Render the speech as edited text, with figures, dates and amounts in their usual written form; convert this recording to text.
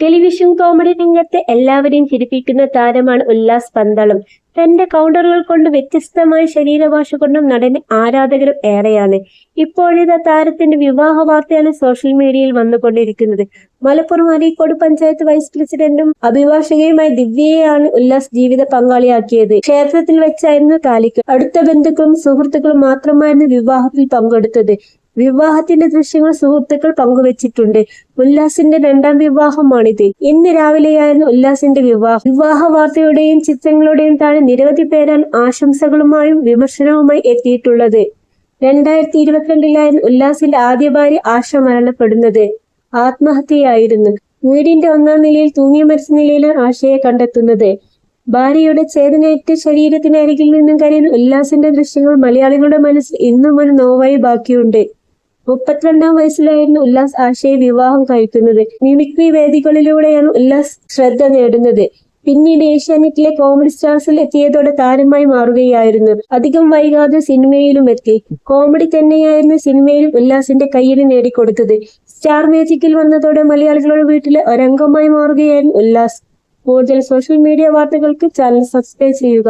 Television comedy രംഗത്ത് എല്ലാവരെയും ചിരിപ്പിക്കുന്ന താരമാണ് ഉല്ലാസ് പന്തളം. തന്റെ കൗണ്ടറുകൾ കൊണ്ട് വ്യത്യസ്തമായ ശരീരഭാഷ കൊണ്ടും നടന് ആരാധകരും ഏറെയാണ്. ഇപ്പോഴിതാ താരത്തിന്റെ വിവാഹ വാർത്തയാണ് സോഷ്യൽ മീഡിയയിൽ വന്നുകൊണ്ടിരിക്കുന്നത്. മലപ്പുറം അരീക്കോട് പഞ്ചായത്ത് വൈസ് പ്രസിഡന്റും അഭിഭാഷകയുമായ ദിവ്യയെയാണ് ഉല്ലാസ് ജീവിത പങ്കാളിയാക്കിയത്. ക്ഷേത്രത്തിൽ വെച്ചായിരുന്നു താലിക്ക്. അടുത്ത ബന്ധുക്കളും സുഹൃത്തുക്കളും മാത്രമായിരുന്നു വിവാഹത്തിൽ പങ്കെടുത്തത്. വിവാഹത്തിന്റെ ദൃശ്യങ്ങൾ സുഹൃത്തുക്കൾ പങ്കുവച്ചിട്ടുണ്ട്. ഉല്ലാസിന്റെ രണ്ടാം വിവാഹമാണിത്. ഇന്ന് രാവിലെയായിരുന്നു ഉല്ലാസിന്റെ വിവാഹ വാർത്തയുടെയും ചിത്രങ്ങളുടെയും താഴെ നിരവധി പേരാണ് ആശംസകളുമായും വിമർശനവുമായി എത്തിയിട്ടുള്ളത്. 2022 ഉല്ലാസിന്റെ ആദ്യ ഭാര്യ ആശ മരണപ്പെടുന്നത്. ആത്മഹത്യയായിരുന്നു. വീടിന്റെ 1-ാം നിലയിൽ തൂങ്ങി മരിച്ച നിലയിലാണ് ആശയെ കണ്ടെത്തുന്നത്. ഭാര്യയുടെ ചേതനയേറ്റ ശരീരത്തിനരികിൽ നിന്നും കരയുന്ന ഉല്ലാസിന്റെ ദൃശ്യങ്ങൾ മലയാളികളുടെ മനസ്സിൽ ഇന്നും ഒരു നോവായി ബാക്കിയുണ്ട്. 32-ാം വയസ്സിലായിരുന്നു ഉല്ലാസ് ആശയെ വിവാഹം കഴിക്കുന്നത്. മിമിക്രി വേദികളിലൂടെയാണ് ഉല്ലാസ് ശ്രദ്ധ നേടുന്നത്. പിന്നീട് ഏഷ്യാനെറ്റിലെ കോമഡി സ്റ്റാർസിൽ എത്തിയതോടെ താരമായി മാറുകയായിരുന്നു. അധികം വൈകാതെ സിനിമയിലും എത്തി. കോമഡി തന്നെയായിരുന്നു സിനിമയിലും ഉല്ലാസിന്റെ കയ്യടി നേടിക്കൊടുത്തത്. സ്റ്റാർ മാജിക്കിൽ വന്നതോടെ മലയാളികളുടെ വീട്ടിലെ ഒരംഗമായി മാറുകയായിരുന്നു ഉല്ലാസ്. കൂടുതൽ സോഷ്യൽ മീഡിയ വാർത്തകൾക്ക് ചാനൽ സബ്സ്ക്രൈബ് ചെയ്യുക.